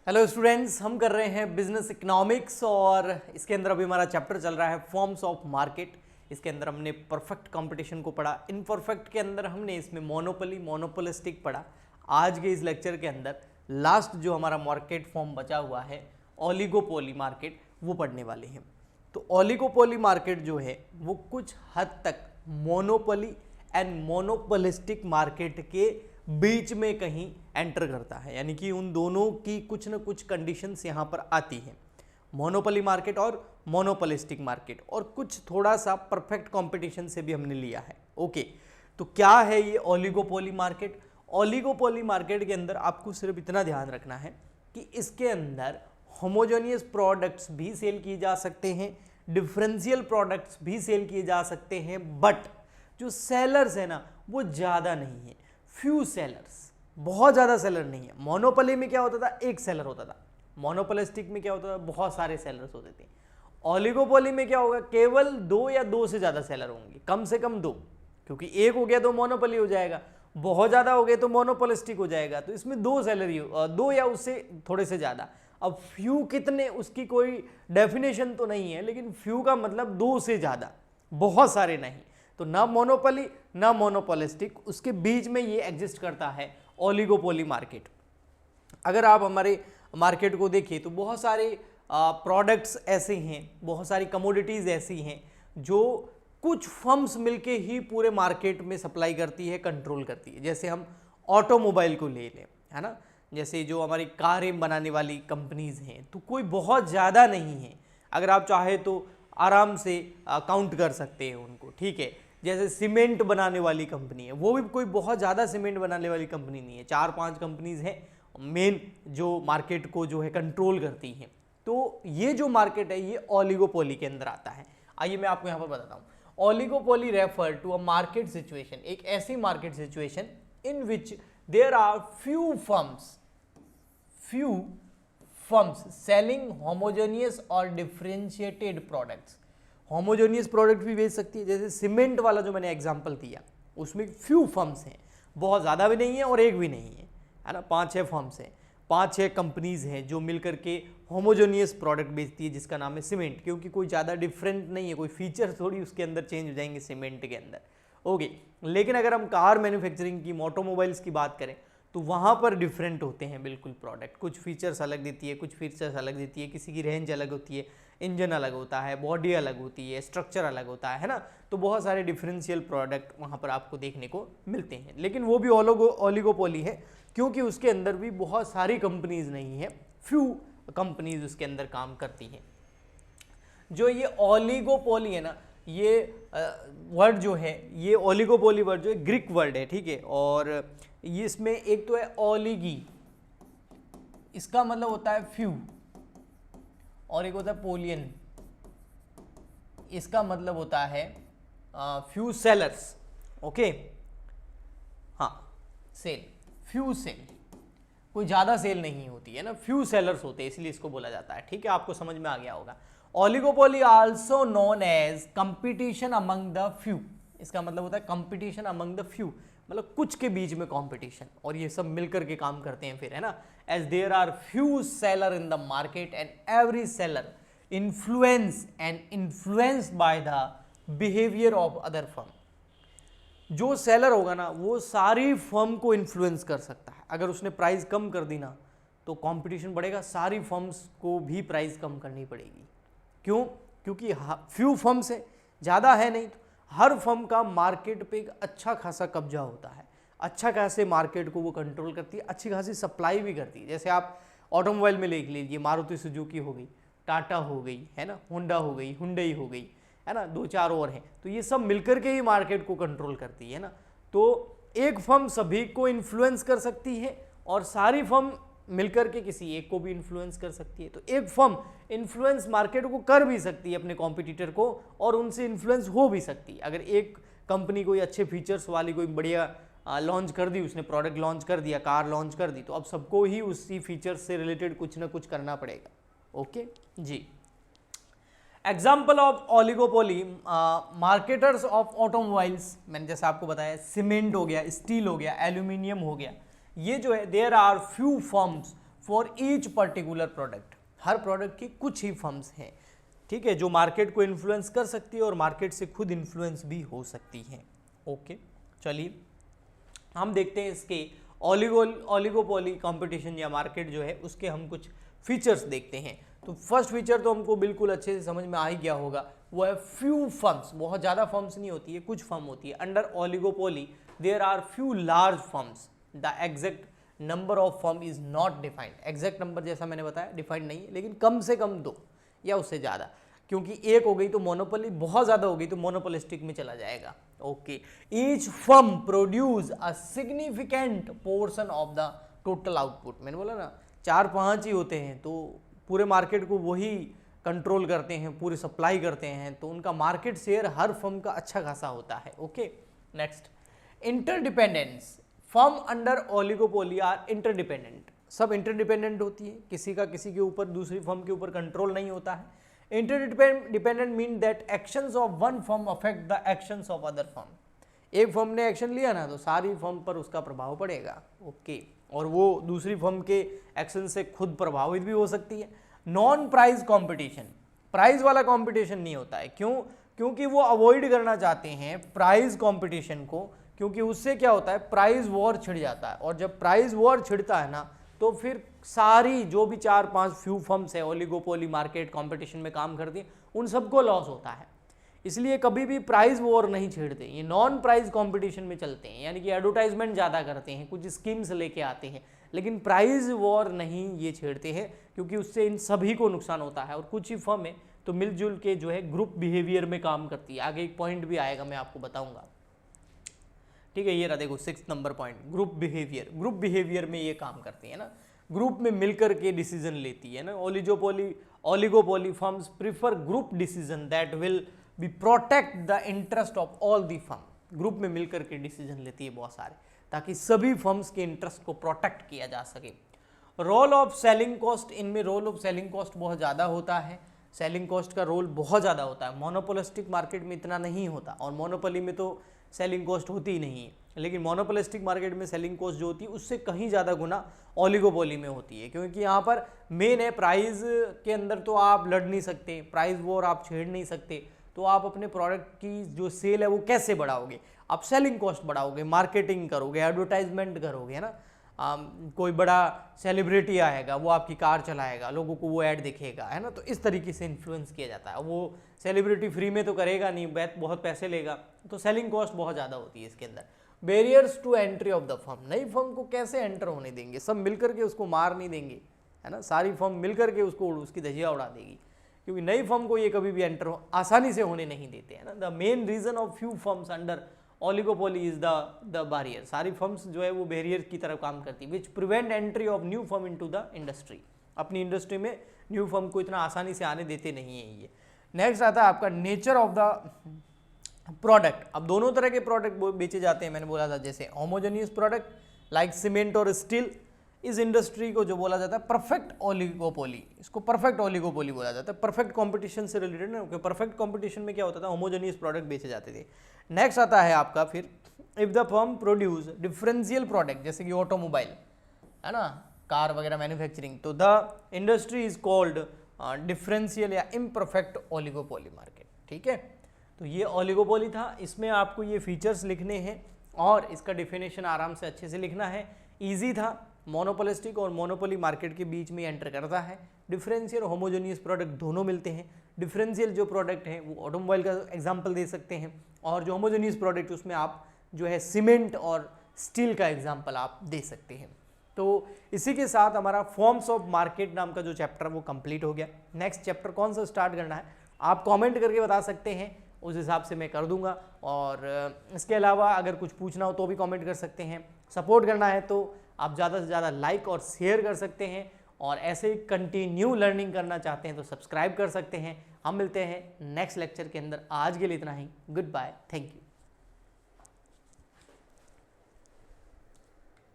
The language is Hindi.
हेलो स्टूडेंट्स, हम कर रहे हैं बिजनेस इकोनॉमिक्स और इसके अंदर अभी हमारा चैप्टर चल रहा है फॉर्म्स ऑफ मार्केट। इसके अंदर हमने परफेक्ट कंपटीशन को पढ़ा। इनपरफेक्ट के अंदर हमने इसमें मोनोपोली मोनोपोलिस्टिक पढ़ा। आज के इस लेक्चर के अंदर लास्ट जो हमारा मार्केट फॉर्म बचा हुआ है ओलिगोपोली मार्केट, वो पढ़ने वाले हैं। तो ओलिगोपोली मार्केट जो है वो कुछ हद तक मोनोपोली एंड मोनोपोलिस्टिक मार्केट के बीच में कहीं एंटर करता है, यानी कि उन दोनों की कुछ न कुछ कंडीशंस यहाँ पर आती हैं, मोनोपोली मार्केट और मोनोपोलिस्टिक मार्केट, और कुछ थोड़ा सा परफेक्ट कंपटीशन से भी हमने लिया है। ओके, तो क्या है ये ओलिगोपोली मार्केट? ओलिगोपोली मार्केट के अंदर आपको सिर्फ इतना ध्यान रखना है कि इसके अंदर होमोजेनियस प्रोडक्ट्स भी सेल किए जा सकते हैं, डिफरेंशियल प्रोडक्ट्स भी सेल किए जा सकते हैं, बट जो सेलर्स है ना वो ज़्यादा नहीं है, फ्यू सेलर्स, बहुत ज़्यादा सेलर नहीं है। मोनोपोली में क्या होता था, एक सेलर होता था। मोनोपोलिस्टिक में क्या होता था, बहुत सारे सेलर्स होते थे। ओलिगोपोली में क्या होगा, केवल दो या दो से ज़्यादा सेलर होंगे, कम से कम दो, क्योंकि एक हो गया तो मोनोपोली हो जाएगा, बहुत ज़्यादा हो गए तो मोनोपोलिस्टिक हो जाएगा। तो इसमें दो सेलर ही, दो या उससे थोड़े से ज़्यादा। अब फ्यू कितने, उसकी कोई डेफिनेशन तो नहीं है, लेकिन फ्यू का मतलब दो से ज़्यादा, बहुत सारे नहीं। तो ना मोनोपोली ना मोनोपोलिस्टिक, उसके बीच में ये एग्जिस्ट करता है ओलिगोपोली मार्केट। अगर आप हमारे मार्केट को देखें तो बहुत सारे प्रोडक्ट्स ऐसे हैं, बहुत सारी कमोडिटीज़ ऐसी हैं जो कुछ फर्म्स मिलके ही पूरे मार्केट में सप्लाई करती है, कंट्रोल करती है। जैसे हम ऑटोमोबाइल को ले लें, है ना, जैसे जो हमारी कारें बनाने वाली कंपनीज़ हैं, तो कोई बहुत ज़्यादा नहीं है, अगर आप चाहे तो आराम से काउंट कर सकते हैं उनको, ठीक है। जैसे सीमेंट बनाने वाली कंपनी है, वो भी कोई बहुत ज़्यादा सीमेंट बनाने वाली कंपनी नहीं है, 4-5 कंपनीज हैं मेन जो मार्केट को जो है कंट्रोल करती हैं। तो ये जो मार्केट है ये ओलिगोपोली के अंदर आता है। आइए मैं आपको यहाँ पर बताता हूँ। Oligopoly refer to a market situation, एक ऐसी market situation in which there are few firms selling homogeneous और डिफरेंशिएटेड प्रोडक्ट्स। होमोजेनियस प्रोडक्ट भी बेच सकती है, जैसे सीमेंट वाला जो मैंने एग्जांपल दिया, उसमें फ्यू फर्म्स हैं, बहुत ज़्यादा भी नहीं है और एक भी नहीं है ना, 5-6 फर्म्स हैं, 5-6 कंपनीज हैं जो मिलकर के होमोजेनियस प्रोडक्ट बेचती है, जिसका नाम है सीमेंट, क्योंकि कोई ज़्यादा डिफरेंट नहीं है, कोई फीचर थोड़ी उसके अंदर चेंज हो जाएंगे सीमेंट के अंदर। ओके, लेकिन अगर हम कार मैन्युफैक्चरिंग की, ऑटोमोबाइल्स की बात करें तो वहाँ पर डिफरेंट होते हैं बिल्कुल प्रोडक्ट, कुछ फीचर्स अलग देती है, कुछ फीचर्स अलग देती है, किसी की रेंज अलग होती है, इंजन अलग होता है, बॉडी अलग होती है, स्ट्रक्चर अलग होता है ना। तो बहुत सारे डिफरेंशियल प्रोडक्ट वहाँ पर आपको देखने को मिलते हैं, लेकिन वो भी ओलिगोपोली है, क्योंकि उसके अंदर भी बहुत सारी कंपनीज नहीं है, फ्यू कंपनीज उसके अंदर काम करती हैं। जो ये ओलिगोपोली है ना, ये वर्ड जो है, ये ओलिगोपोली वर्ड जो है ग्रीक वर्ड है, ठीक है, और ये इसमें एक तो है ओलिगी, इसका मतलब होता है फ्यू, और एक होता है पोलियन, इसका मतलब होता है फ्यू सेलर्स। ओके, हाँ, सेल, फ्यू सेल, कोई ज़्यादा सेल नहीं होती है ना, फ्यू सेलर्स होते हैं, इसलिए इसको बोला जाता है, ठीक है, आपको समझ में आ गया होगा। Oligopoly also known as competition among the few, इसका मतलब होता है कंपटीशन अमंग द फ्यू, मतलब कुछ के बीच में कंपटीशन, और ये सब मिलकर के काम करते हैं फिर, है ना। As there are few seller in the market and every seller influenced by the behaviour of other firm. जो सेलर होगा ना वो सारी फर्म को इन्फ्लुएंस कर सकता है। अगर उसने प्राइस कम कर दी ना तो कंपटीशन बढ़ेगा, सारी फर्म्स को भी प्राइस कम करनी पड़ेगी। क्यों? क्योंकि फ्यू फर्म्स है, ज़्यादा है नहीं, तो हर फर्म का मार्केट पे एक अच्छा खासा कब्जा होता है, अच्छा खासे मार्केट को वो कंट्रोल करती है, अच्छी खासी सप्लाई भी करती है। जैसे आप ऑटोमोबाइल में देख लीजिए, मारुति सुजुकी हो गई, टाटा हो गई, है ना, होंडा हो गई, हुंडई हो गई, है ना, 2-4 और हैं, तो ये सब मिलकर के ही मार्केट को कंट्रोल करती है ना। तो एक फर्म सभी को इन्फ्लुएंस कर सकती है और सारी फर्म मिलकर के किसी एक को भी इन्फ्लुएंस कर सकती है। तो एक फर्म इन्फ्लुएंस मार्केट को कर भी सकती है अपने कॉम्पिटिटर को, और उनसे इन्फ्लुएंस हो भी सकती है। अगर एक कंपनी कोई अच्छे फीचर्स वाली कोई बढ़िया लॉन्च कर दी, उसने प्रोडक्ट लॉन्च कर दिया, कार लॉन्च कर दी, तो अब सबको ही उसी फीचर्स से रिलेटेड कुछ ना कुछ करना पड़ेगा। Okay ji, example of oligopoly, marketers of automobiles, मैंने जैसे आपको बताया, सीमेंट हो गया, स्टील हो गया, एल्यूमिनियम हो गया, ये जो है there are few firms for each particular product, हर प्रोडक्ट की कुछ ही फर्म्स हैं, ठीक है, जो मार्केट को इन्फ्लुएंस कर सकती है और मार्केट से खुद इन्फ्लुएंस भी हो सकती हैं। ओके, चलिए हम देखते हैं इसके ओलिगोपोली कंपटीशन या मार्केट जो है उसके हम कुछ फीचर्स देखते हैं। तो फर्स्ट फीचर तो हमको बिल्कुल अच्छे से समझ में आ ही गया होगा, वो है फ्यू फर्म्स, बहुत ज़्यादा फर्म्स नहीं होती है, कुछ फर्म होती है। Under oligopoly there are few large firms, the exact number of firm is not defined, exact number जैसा मैंने बताया डिफाइंड नहीं है, लेकिन कम से कम 2 या उससे ज़्यादा, क्योंकि एक हो गई तो मोनोपोली, बहुत ज़्यादा हो गई तो मोनोपोलिस्टिक में चला जाएगा। Okay, each firm produce a significant portion of the total output, मैंने बोला ना 4-5 ही होते हैं तो पूरे मार्केट को वही कंट्रोल करते हैं, पूरी सप्लाई करते हैं, तो उनका मार्केट शेयर हर फर्म का अच्छा खासा होता है। Okay, next, interdependence, firm under oligopoly are interdependent, सब इंटरडिपेंडेंट होती है, किसी का किसी के ऊपर दूसरी फर्म के ऊपर कंट्रोल नहीं होता है। Interdependent mean that actions of one firm affect the actions of other firm, एक फर्म ने एक्शन लिया ना तो सारी फर्म पर उसका प्रभाव पड़ेगा। ओके, और वो दूसरी फर्म के एक्शन से खुद प्रभावित भी हो सकती है। नॉन प्राइज कंपटीशन, प्राइज वाला कंपटीशन नहीं होता है, क्यों? क्योंकि वो अवॉइड करना चाहते हैं प्राइज कंपटीशन को, क्योंकि उससे क्या होता है, प्राइज वॉर छिड़ जाता है, और जब प्राइज वॉर छिड़ता है ना तो फिर सारी जो भी 4-5 फ्यू फर्म्स है ओलिगोपोली मार्केट कंपटीशन में काम करती हैं, उन सबको लॉस होता है। इसलिए कभी भी प्राइस वॉर नहीं छेड़ते, ये नॉन प्राइस कंपटीशन में चलते हैं, यानी कि एडवर्टाइजमेंट ज़्यादा करते हैं, कुछ स्कीम्स लेके आते हैं, लेकिन प्राइस वॉर नहीं ये छेड़ते हैं, क्योंकि उससे इन सभी को नुकसान होता है। और कुछ ही फर्म है तो मिलजुल के जो है ग्रुप बिहेवियर में काम करती है, आगे एक पॉइंट भी आएगा मैं आपको बताऊंगा, ठीक है। ये रहा देखो 6 number point, group behaviour, group behaviour में ये काम करती है ना, ग्रुप में मिलकर के डिसीजन लेती है ना। Oligopoly firms prefer group decision that will be protect the interest of all the firm, group में मिलकर के डिसीजन लेती है बहुत सारे, ताकि सभी फर्म्स के इंटरेस्ट को प्रोटेक्ट किया जा सके। रोल ऑफ सेलिंग कॉस्ट, इनमें रोल ऑफ सेलिंग कॉस्ट बहुत ज़्यादा होता है, सेलिंग कॉस्ट का रोल बहुत ज़्यादा होता है। मोनोपोलिस्टिक मार्केट में इतना नहीं होता, और मोनोपोली में तो सेलिंग कॉस्ट होती ही नहीं है, लेकिन मोनोपोलिस्टिक मार्केट में सेलिंग कॉस्ट जो होती है उससे कहीं ज़्यादा गुना ओलिगोपोली में होती है, क्योंकि यहाँ पर मेन है प्राइस के अंदर तो आप लड़ नहीं सकते, प्राइस वॉर आप छेड़ नहीं सकते, तो आप अपने प्रोडक्ट की जो सेल है वो कैसे बढ़ाओगे, आप सेलिंग कॉस्ट बढ़ाओगे, मार्केटिंग करोगे, एडवर्टाइजमेंट करोगे, है ना। कोई बड़ा सेलिब्रिटी आएगा, वो आपकी कार चलाएगा, लोगों को वो ऐड दिखेगा, है ना, तो इस तरीके से इन्फ्लुएंस किया जाता है। वो सेलिब्रिटी फ्री में तो करेगा नहीं, बहुत पैसे लेगा, तो सेलिंग कॉस्ट बहुत ज़्यादा होती है इसके अंदर। Barriers to entry of the firm, नई फर्म को कैसे एंटर होने देंगे, सब मिलकर के उसको मार नहीं देंगे, है ना, सारी फर्म मिलकर के उसको उसकी धजिया उड़ा देगी, क्योंकि नई फर्म को ये कभी भी एंटर आसानी से होने नहीं देते, है ना। The main reason of few firms under oligopoly is the barrier, सारी फर्म्स जो है वो बैरियर की तरफ काम करती है, which prevent entry of new firm into the industry, अपनी इंडस्ट्री में न्यू फर्म को इतना आसानी से आने देते नहीं है ये। नेक्स्ट आता है आपका नेचर ऑफ द प्रोडक्ट। अब दोनों तरह के प्रोडक्ट बेचे जाते हैं, मैंने बोला था, जैसे होमोजेनियस प्रोडक्ट लाइक सीमेंट और स्टील, इस इंडस्ट्री को जो बोला जाता है परफेक्ट ओलिगोपोली, इसको परफेक्ट ओलिगोपोली बोला जाता है, परफेक्ट कंपटीशन से रिलेटेड ना, क्योंकि परफेक्ट कंपटीशन में क्या होता था, होमोजेनियस प्रोडक्ट बेचे जाते थे। नेक्स्ट आता है आपका फिर, if the firm produce differential product, जैसे कि ऑटोमोबाइल, है ना, कार वगैरह मैन्युफैक्चरिंग, तो the industry is called differential या इम्परफेक्ट ओलिगोपोली मार्केट, ठीक है। तो ये ओलिगोपोली था, इसमें आपको ये फीचर्स लिखने हैं और इसका डिफिनेशन आराम से अच्छे से लिखना है, ईजी था। मोनोपोलिस्टिक और मोनोपोली मार्केट के बीच में एंटर करता है, डिफरेंशियल और होमोजेनियस प्रोडक्ट दोनों मिलते हैं। डिफरेंशियल जो प्रोडक्ट है वो ऑटोमोबाइल का एग्जांपल दे सकते हैं, और जो होमोजेनियस प्रोडक्ट उसमें आप जो है सीमेंट और स्टील का एग्जांपल आप दे सकते हैं। तो इसी के साथ हमारा फॉर्म्स ऑफ मार्केट नाम का जो चैप्टर वो कंप्लीट हो गया। नेक्स्ट चैप्टर कौन सा स्टार्ट करना है आप कमेंट करके बता सकते हैं, उस हिसाब से मैं कर दूंगा। और इसके अलावा अगर कुछ पूछना हो तो भी कमेंट कर सकते हैं। सपोर्ट करना है तो आप ज़्यादा से ज़्यादा लाइक और शेयर कर सकते हैं, और ऐसे ही कंटिन्यू लर्निंग करना चाहते हैं तो सब्सक्राइब कर सकते हैं। हम मिलते हैं नेक्स्ट लेक्चर के अंदर, आज के लिए इतना ही, गुड बाय, थैंक यू।